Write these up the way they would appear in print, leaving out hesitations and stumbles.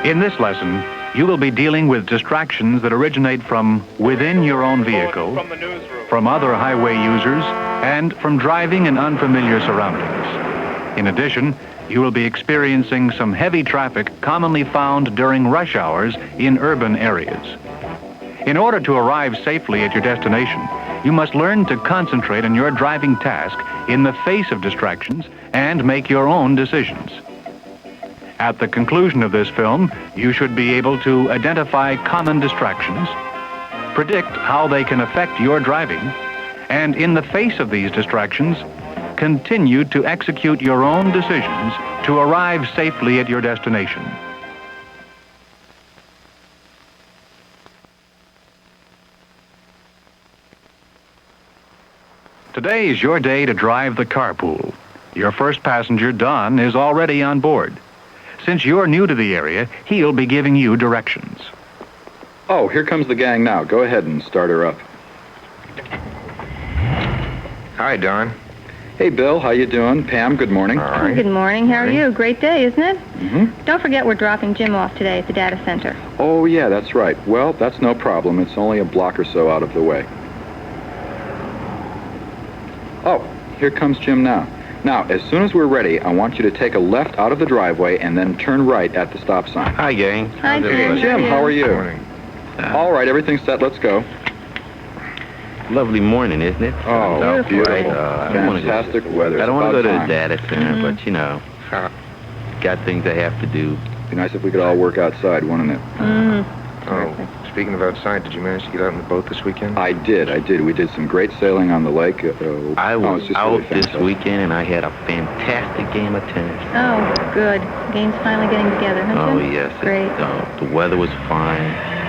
In this lesson, you will be dealing with distractions that originate from within your own vehicle, from other highway users, and from driving in unfamiliar surroundings. In addition, you will be experiencing some heavy traffic commonly found during rush hours in urban areas. In order to arrive safely at your destination, you must learn to concentrate on your driving task in the face of distractions and make your own decisions. At the conclusion of this film, you should be able to identify common distractions, predict how they can affect your driving, and in the face of these distractions, continue to execute your own decisions to arrive safely at your destination. Today is your day to drive the carpool. Your first passenger, Don, is already on board. Since you're new to the area, he'll be giving you directions. Oh, here comes the gang now. Go ahead and start her up. Hi, Don. Hey, Bill. How you doing? Pam, good morning. All right. Good morning. How are you? Great day, isn't it? Mm-hmm. Don't forget we're dropping Jim off today at the data center. Oh, yeah, that's right. Well, that's no problem. It's only a block or so out of the way. Oh, here comes Jim now. Now, as soon as we're ready, I want you to take a left out of the driveway and then turn right at the stop sign. Hi, gang. Hi, Jim. Jim, how are you? Good morning. All right, everything's set. Let's go. Lovely morning, isn't it? Oh, beautiful. I don't wanna Fantastic weather. I don't want to go to the It's about data center, but, you know, got things I have to do. time. Be nice if we could all work outside, wouldn't it? Oh, speaking of outside, did you manage to get out on the boat this weekend? I did. We did some great sailing on the lake. I was it's just out really this fantastic. weekend, and I had a fantastic game of tennis. Oh, good. Game's finally getting together, huh, Oh, Jim? yes. Great. The weather was fine.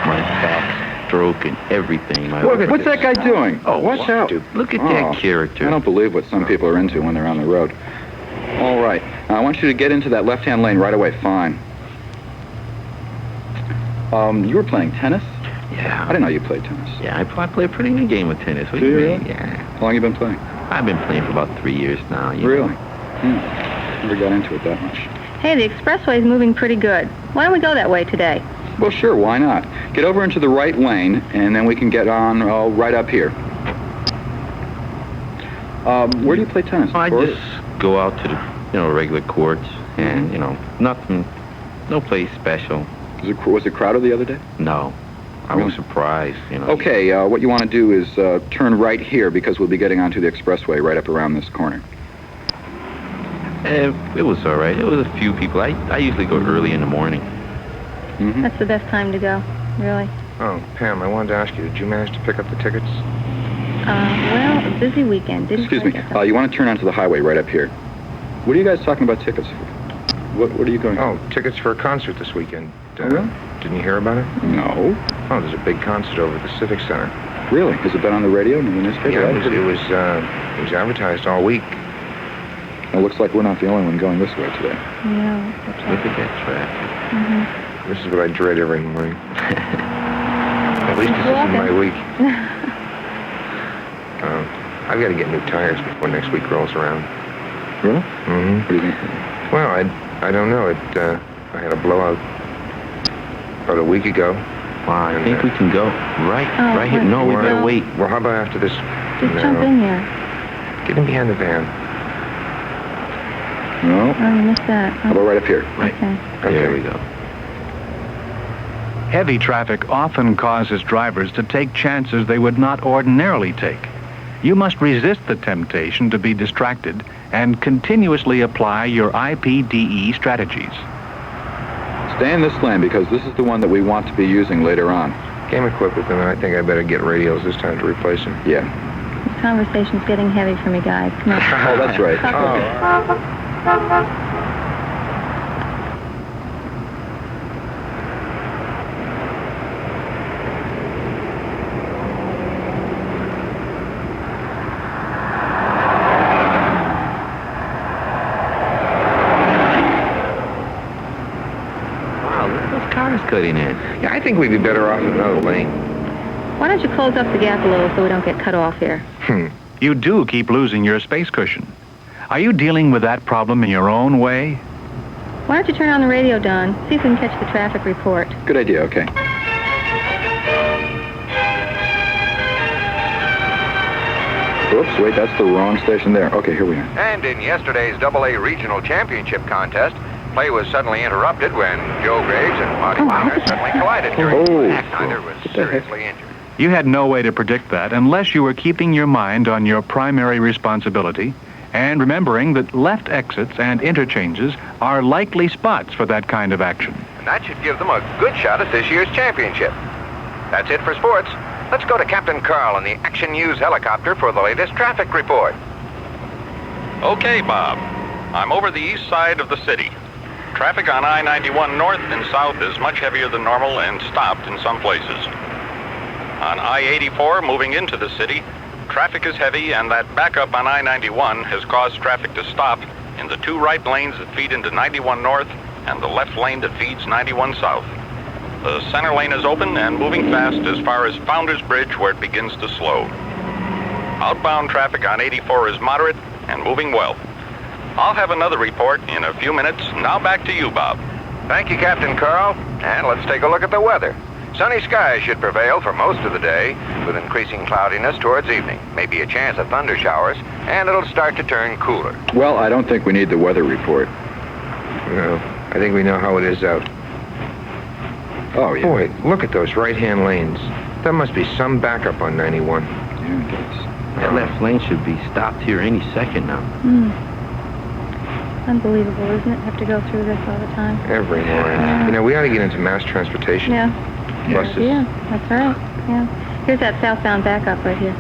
My back, stroke, and everything. What's that guy doing? Oh, watch out. Look at Oh, that character. I don't believe what some people are into when they're on the road. All right. Now, I want you to get into that left-hand lane right away. Fine. You were playing tennis? Yeah. I didn't know you played tennis. Yeah, I play a pretty good game of tennis. What Do you mean? really? Yeah. How long you been playing? I've been playing for about 3 years now. you Really? know. Never got into it that much. Hey, the expressway's moving pretty good. Why don't we go that way today? Well, sure. Why not? Get over into the right lane, and then we can get on right up here. Where do you play tennis? I Court? just go out to the, regular courts, and, nothing, no place special. Was it crowded the other day? No. I was surprised, Okay, what you want to do is turn right here because we'll be getting onto the expressway right up around this corner. It was all right. It was a few people. I usually go early in the morning. Mm-hmm. That's the best time to go, really. Oh, Pam, I wanted to ask you, did you manage to pick up the tickets? Well, a busy weekend. Didn't Excuse me. quite get them. You want to turn onto the highway right up here. What are you guys talking about tickets for? What are you going? Oh, tickets for a concert this weekend. Really? Didn't you hear about it? No. Oh, there's a big concert over at the Civic Center. Really? Has it been on the radio and in the newspaper? Yeah, it was advertised all week. It looks like we're not the only one going this way today. Yeah, that's Look right. at that traffic. Mm-hmm. This is what I dread every morning. At least this isn't my week. I've got to get new tires before next week rolls around. Really? Mm-hmm. What do you think? Well, I don't know. I had a blowout about a week ago. Wow, I think we can go right here. No, we better wait. Well, how about after this? Just jump in here. Get in behind the van. No. Oh, you missed that. How about right up here? Okay. There we go. Heavy traffic often causes drivers to take chances they would not ordinarily take. You must resist the temptation to be distracted and continuously apply your IPDE strategies. Stay in this lane because this is the one that we want to be using later on. Came equipped with them, and I think I better get radios this time to replace them. Yeah. This conversation's getting heavy for me, guys. Come on. Oh, that's right. Wow, look at those cars cutting in. Yeah, I think we'd be better off in another lane. Why don't you close up the gap a little so we don't get cut off here? You do keep losing your space cushion. Are you dealing with that problem in your own way? Why don't you turn on the radio, Don? See if we can catch the traffic report. Good idea, okay. Oops, wait, that's the wrong station there. Okay, here we are. And in yesterday's AA Regional Championship contest, play was suddenly interrupted when Joe Graves and Monty Weiner suddenly collided during the act. Neither was seriously injured. You had no way to predict that unless you were keeping your mind on your primary responsibility and remembering that left exits and interchanges are likely spots for that kind of action. And that should give them a good shot at this year's championship. That's it for sports. Let's go to Captain Carl in the Action News helicopter for the latest traffic report. Okay, Bob. I'm over the east side of the city. Traffic on I-91 north and south is much heavier than normal and stopped in some places. On I-84 moving into the city, traffic is heavy, and that backup on I-91 has caused traffic to stop in the two right lanes that feed into 91 north and the left lane that feeds 91 south. The center lane is open and moving fast as far as Founders Bridge, where it begins to slow. Outbound traffic on 84 is moderate and moving well. I'll have another report in a few minutes. Now back to you, Bob. Thank you, Captain Carl. And let's take a look at the weather. Sunny skies should prevail for most of the day, with increasing cloudiness towards evening. Maybe a chance of thunder showers, and it'll start to turn cooler. Well, I don't think we need the weather report. No, I think we know how it is out. Oh, yeah. Boy, look at those right-hand lanes. There must be some backup on 91. Yeah, it does. That left lane should be stopped here any second now. Unbelievable, isn't it? Have to go through this all the time. Every morning. You know, we ought to get into mass transportation. Yeah. Buses. Yeah, that's right. Yeah. Here's that southbound backup right here.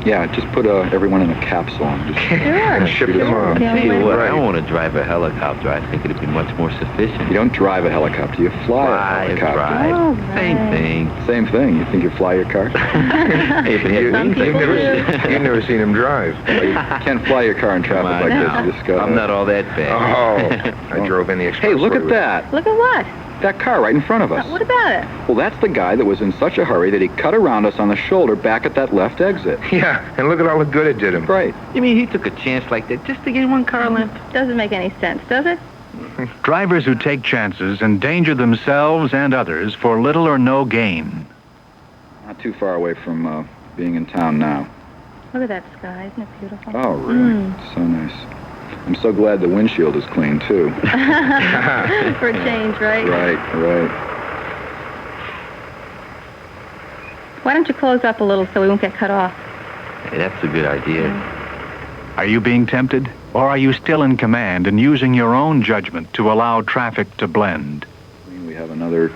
Yeah, just put everyone in a capsule and just Sure. Ship shoot them off. around. Yeah. Tell you what, I Right. don't want to drive a helicopter. I think it'd be much more sufficient. You don't drive a helicopter, you fly a helicopter. Drive. Oh, Same right. thing. Same thing. You think you fly your car? Hey, if it had Some wings, people do. You've never seen him drive. You can't fly your car in traffic Come on like now. this. You just go. I'm not all that fast. Oh, I drove in the expressway. Hey, look at with- that. Look at what? That car right in front of us. What about it? Well, that's the guy that was in such a hurry that he cut around us on the shoulder back at that left exit. Yeah, and look at all the good it did him. Right. You mean he took a chance like that just to get one car length? Doesn't make any sense, does it? Drivers who take chances endanger themselves and others for little or no gain. Not too far away from being in town now. Look at that sky. Isn't it beautiful? Oh, really? So nice. I'm so glad the windshield is clean, too. For a change, right? Right. Why don't you close up a little so we won't get cut off? Hey, that's a good idea. Are you being tempted? Or are you still in command and using your own judgment to allow traffic to blend? We have another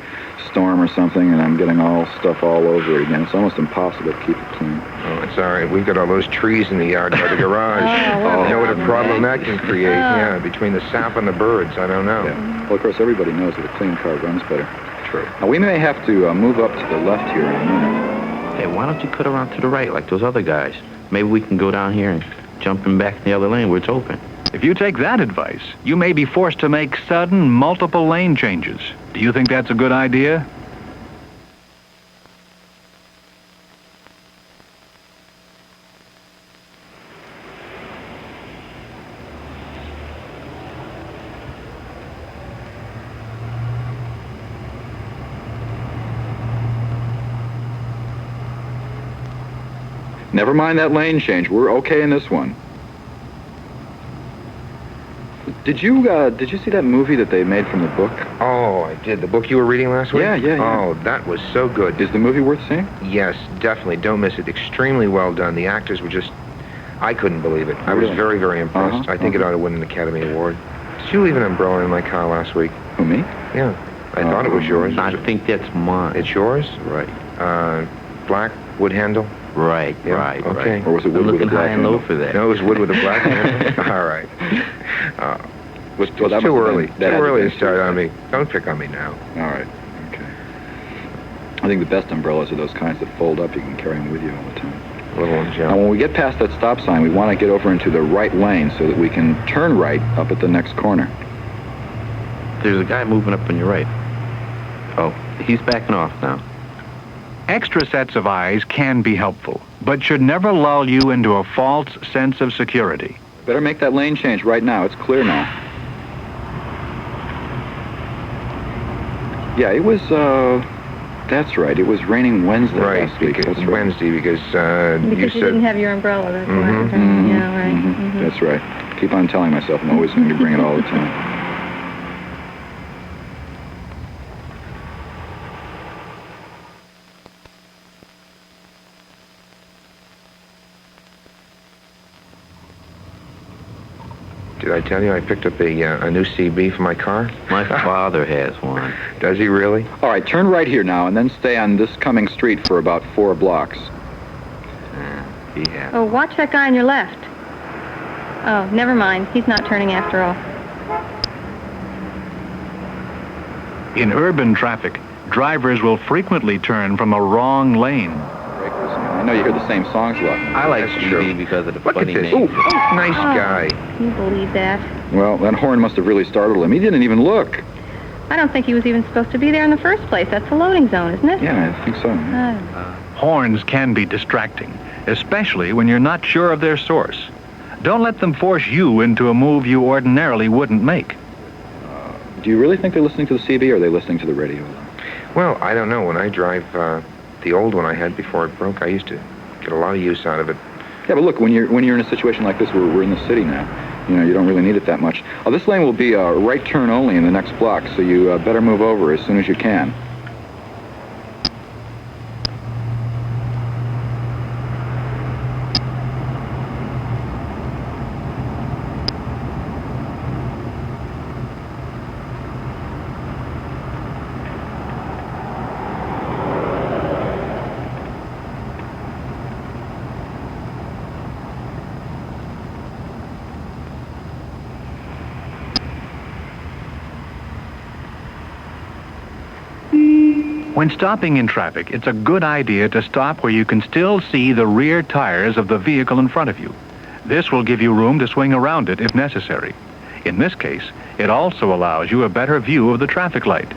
storm or something, and I'm getting stuff all over it again. It's almost impossible to keep it clean. Oh, it's all right. We've got all those trees in the yard by the garage. Oh, You know what a problem that can create? Oh. Yeah, between the sap and the birds. I don't know. Yeah. Well, of course, everybody knows that a clean car runs better. True. Now, we may have to move up to the left here in a minute. Hey, why don't you cut around to the right like those other guys? Maybe we can go down here and jump in back in the other lane where it's open. If you take that advice, you may be forced to make sudden, multiple lane changes. Do you think that's a good idea? Never mind that lane change. We're okay in this one. Did you see that movie that they made from the book? Oh, I did. The book you were reading last week? Yeah. Oh, that was so good. Is the movie worth seeing? Yes, definitely. Don't miss it. Extremely well done. The actors were just... I couldn't believe it. I was Really? very, very impressed. I think it ought to win an Academy Award. Did you leave an umbrella in my car last week? Who, me? Yeah. I thought it was yours. I think that's mine. It's yours? Right. Black wood handle? Right, Yeah, right, okay. right. Or was it I'm wood with a looking black high and low handle? for that. No, it was wood with a black handle? All right. Well, It's that must too have early. been- Too that had to early be to start too on early. me. Don't pick on me now. All right. Okay. I think the best umbrellas are those kinds that fold up. You can carry them with you all the time. Little one, Now, Joe. when we get past that stop sign, we want to get over into the right lane so that we can turn right up at the next corner. There's a guy moving up on your right. Oh, he's backing off now. Extra sets of eyes can be helpful, but should never lull you into a false sense of security. Better make that lane change right now. It's clear now. Yeah, it was, that's right. It was raining Wednesday Right, last week. because That's right. Wednesday, because you Because you said... didn't have your umbrella, that's why. Mhm. Mhm. Yeah, right. Mhm. That's right. Keep on telling myself I'm always going to bring it all the time. Did I tell you I picked up a new CB for my car? My father has one. Does he really? All right, turn right here now, and then stay on this coming street for about 4 blocks. Yeah. Oh, watch that guy on your left. Oh, never mind. He's not turning after all. In urban traffic, drivers will frequently turn from a wrong lane. I know you hear the same songs a lot. I like That's true. CB because of the Look at funny this. name. Oh, nice guy. Can you believe that? Well, that horn must have really startled him. He didn't even look. I don't think he was even supposed to be there in the first place. That's the loading zone, isn't it? Yeah, I think so. Horns can be distracting, especially when you're not sure of their source. Don't let them force you into a move you ordinarily wouldn't make. Do you really think they're listening to the CB, or are they listening to the radio? Well, I don't know. When I drive the old one I had before it broke, I used to get a lot of use out of it. Yeah, but look, when you're in a situation like this, we're in the city now. You know, you don't really need it that much. This lane will be a right turn only in the next block, so you better move over as soon as you can. When stopping in traffic, it's a good idea to stop where you can still see the rear tires of the vehicle in front of you. This will give you room to swing around it if necessary. In this case, it also allows you a better view of the traffic light.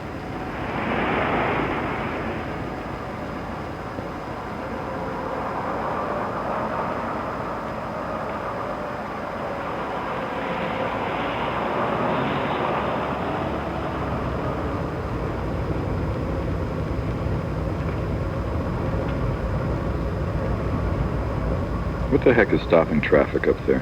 What the heck is stopping traffic up there?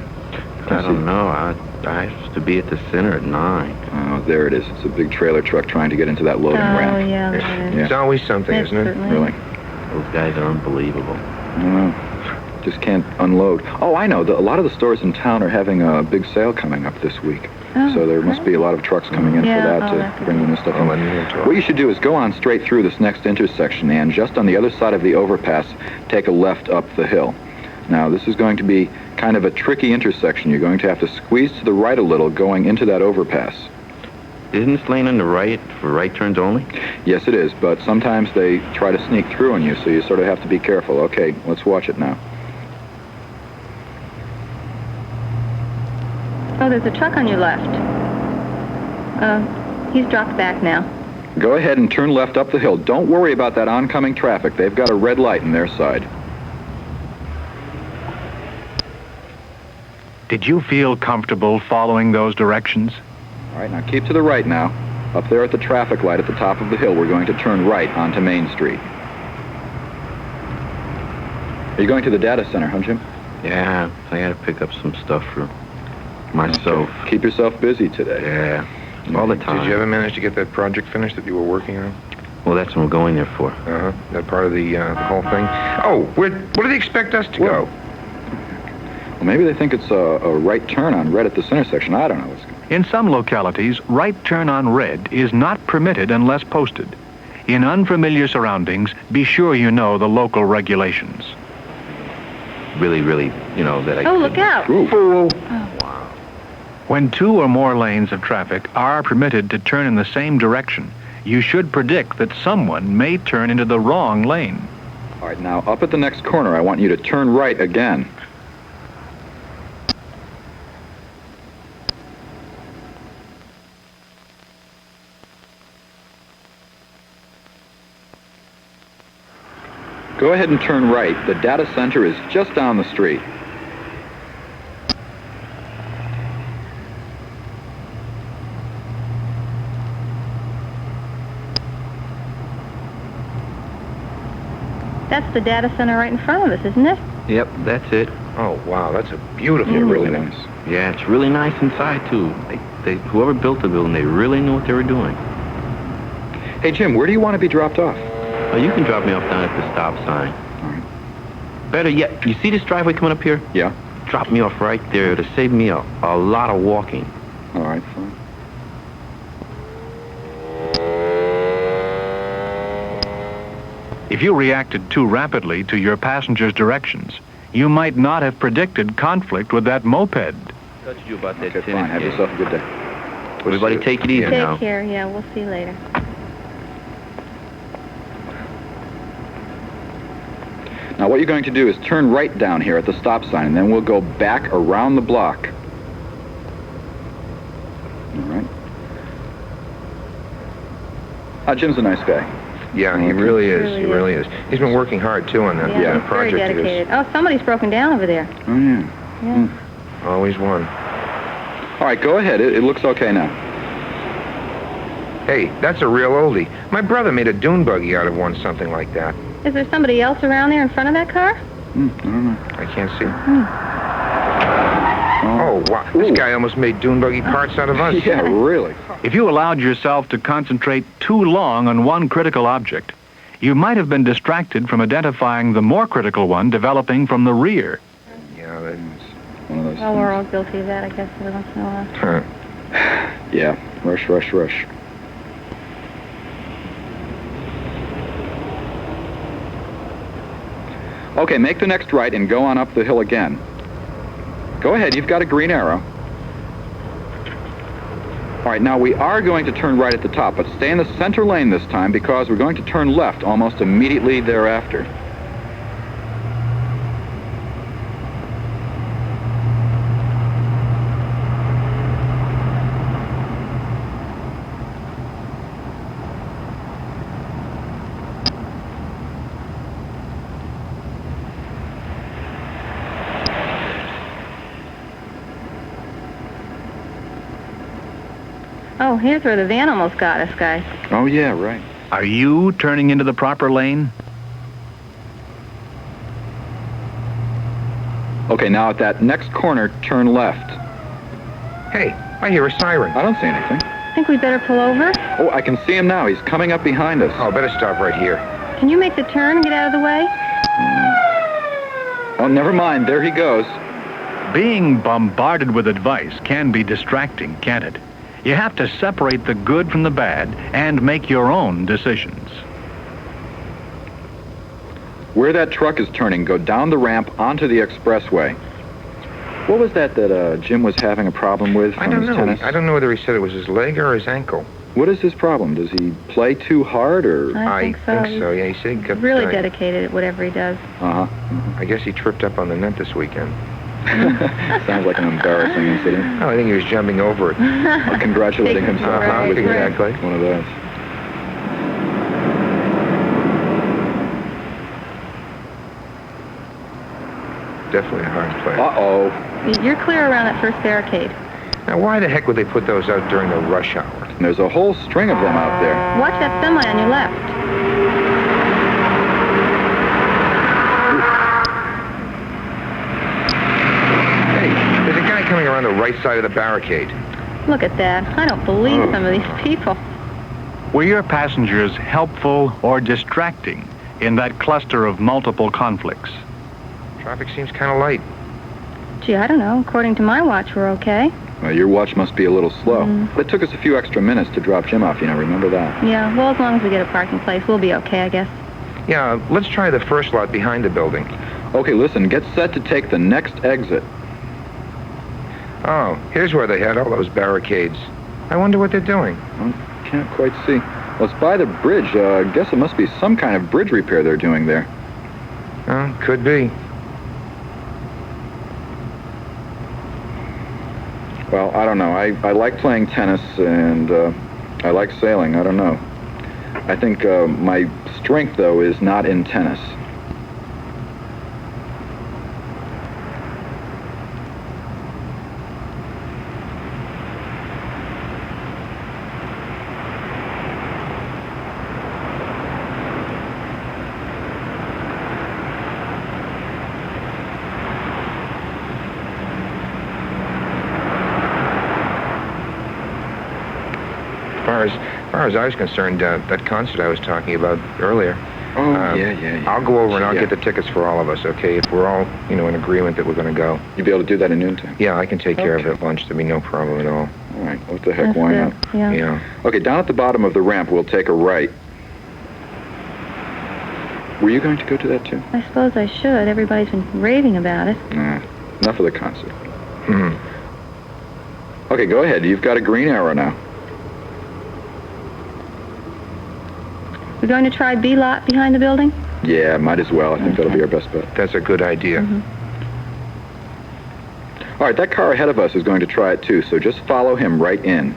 I don't know. I used to be at the center at 9. Oh, there it is. It's a big trailer truck trying to get into that loading ramp. Oh, yeah, that is. It's always something, Yes, isn't it? certainly. Really? Those guys are unbelievable. I don't know. Just can't unload. Oh, I know. A lot of the stores in town are having a big sale coming up this week. Oh, So there must be a lot of trucks coming in Yeah, for that oh, that to could bring be. the new stuff Oh, in. let me into it. What you should do is go on straight through this next intersection, and just on the other side of the overpass, take a left up the hill. Now, this is going to be kind of a tricky intersection. You're going to have to squeeze to the right a little going into that overpass. Isn't this lane on the right for right turns only? Yes, it is, but sometimes they try to sneak through on you, so you sort of have to be careful. Okay, let's watch it now. Oh, there's a truck on your left. He's dropped back now. Go ahead and turn left up the hill. Don't worry about that oncoming traffic. They've got a red light on their side. Did you feel comfortable following those directions? All right, now keep to the right now. Up there at the traffic light at the top of the hill, we're going to turn right onto Main Street. Are you going to the data center, huh, Jim? Yeah, I got to pick up some stuff for myself. Okay. Keep yourself busy today. Yeah, all the time. Did you ever manage to get that project finished that you were working on? Well, that's what I'm going there for. Uh-huh. That part of the whole thing? Oh, what do they expect us to go? Well, maybe they think it's a right turn on red at this intersection. I don't know what's going on. In some localities, right turn on red is not permitted unless posted. In unfamiliar surroundings, be sure you know the local regulations. Really, that I... Oh, look out. Ooh. When 2 or more lanes of traffic are permitted to turn in the same direction, you should predict that someone may turn into the wrong lane. All right, now up at the next corner, I want you to turn right again. Go ahead and turn right. The data center is just down the street. That's the data center right in front of us, isn't it? Yep, that's it. Oh, wow, that's a beautiful Really building. nice. Yeah, it's really nice inside, too. Whoever built the building, they really knew what they were doing. Hey, Jim, where do you want to be dropped off? Oh, you can drop me off down at the stop sign. All right. Better yet, you see this driveway coming up here? Yeah. Drop me off right there to save me a lot of walking. All right, fine. If you reacted too rapidly to your passenger's directions, you might not have predicted conflict with that moped. Touch you about that. Okay, fine. Have yourself a good day. Everybody take it easy now. Take care. Yeah, we'll see you later. Now, what you're going to do is turn right down here at the stop sign, and then we'll go back around the block. All right. Jim's a nice guy. Yeah, he really is. He really is. He's been working hard, too, on that Yeah, he's very project. dedicated. Oh, somebody's broken down over there. Oh, yeah. Yeah. Always one. All right, go ahead. It looks okay now. Hey, that's a real oldie. My brother made a dune buggy out of one, something like that. Is there somebody else around there in front of that car? I don't know. I can't see. Oh, wow. This guy almost made dune buggy parts out of us. Yeah, really. If you allowed yourself to concentrate too long on one critical object, you might have been distracted from identifying the more critical one developing from the rear. Yeah, that's... One of those Well, we're all guilty of that, I guess, every once in a while. Huh. Yeah. Rush, rush, rush. Okay, make the next right and go on up the hill again. Go ahead, you've got a green arrow. All right, now we are going to turn right at the top, but stay in the center lane this time because we're going to turn left almost immediately thereafter. Oh, here's where the van almost got us, guys. Oh, yeah, right. Are you turning into the proper lane? Okay, now at that next corner, turn left. Hey, I hear a siren. I don't see anything. I think we better pull over. Oh, I can see him now. He's coming up behind us. Oh, better stop right here. Can you make the turn and get out of the way? Oh, never mind. There he goes. Being bombarded with advice can be distracting, can't it? You have to separate the good from the bad and make your own decisions. Where that truck is turning, go down the ramp onto the expressway. What was that Jim was having a problem with from I don't his know. tennis? I don't know whether he said it was his leg or his ankle. What is his problem? Does he play too hard, or? I think so. Yeah, he said he got... Really dedicated at whatever he does. Uh-huh. I guess he tripped up on the net this weekend. Sounds like an embarrassing incident. Oh, I think he was jumping over it. Congratulating himself Right, with exactly. one of those. Definitely a hard play. Uh-oh. You're clear around that first barricade. Now, why the heck would they put those out during the rush hour? There's a whole string of them out there. Watch that semi on your left. Hey, there's a guy coming around the right side of the barricade. Look at that. I don't believe some of these people. Were your passengers helpful or distracting in that cluster of multiple conflicts? Traffic seems kind of light. Gee, I don't know. According to my watch, we're okay. Well, your watch must be a little slow. It took us a few extra minutes to drop Jim off, remember that? Yeah, well, as long as we get a parking place, we'll be okay, I guess. Yeah, let's try the first lot behind the building. Okay, listen, get set to take the next exit. Oh, here's where they had all those barricades. I wonder what they're doing. Well, can't quite see. Well, it's by the bridge. Guess it must be some kind of bridge repair they're doing there. Could be. Well, I don't know. I like playing tennis, and I like sailing. I don't know. I think my strength, though, is not in tennis. far as I was concerned, that concert I was talking about earlier. Oh, yeah. I'll go over and I'll get the tickets for all of us, okay? If we're all, in agreement that we're going to go. You'll be able to do that in noontime? Yeah, I can take care of it at lunch. There'll be no problem at all. All right. What the heck? That's Why good. not? Yeah. Okay, down at the bottom of the ramp, we'll take a right. Were you going to go to that, too? I suppose I should. Everybody's been raving about it. Nah. Enough of the concert. Hmm. Okay, go ahead. You've got a green arrow now. We're going to try B lot behind the building? Yeah, might as well. I think that'll be our best bet. That's a good idea. All right, that car ahead of us is going to try it too, so just follow him right in.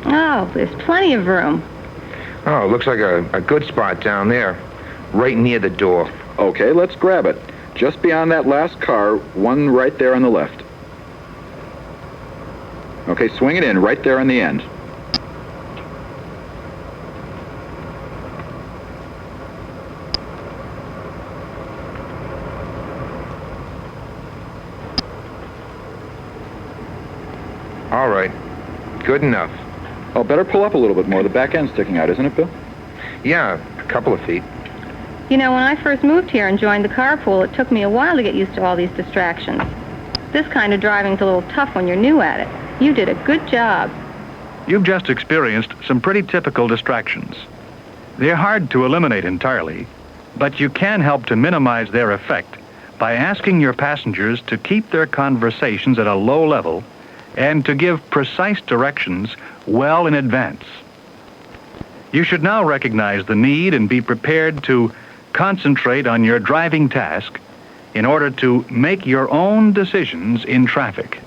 Oh, there's plenty of room. Oh, looks like a good spot down there, right near the door. Okay, let's grab it. Just beyond that last car, one right there on the left. Okay, swing it in right there on the end. All right, good enough. Oh, better pull up a little bit more. The back end's sticking out, isn't it, Bill? Yeah, a couple of feet. You know, when I first moved here and joined the carpool, it took me a while to get used to all these distractions. This kind of driving's a little tough when you're new at it. You did a good job. You've just experienced some pretty typical distractions. They're hard to eliminate entirely, but you can help to minimize their effect by asking your passengers to keep their conversations at a low level and to give precise directions well in advance. You should now recognize the need and be prepared to concentrate on your driving task in order to make your own decisions in traffic.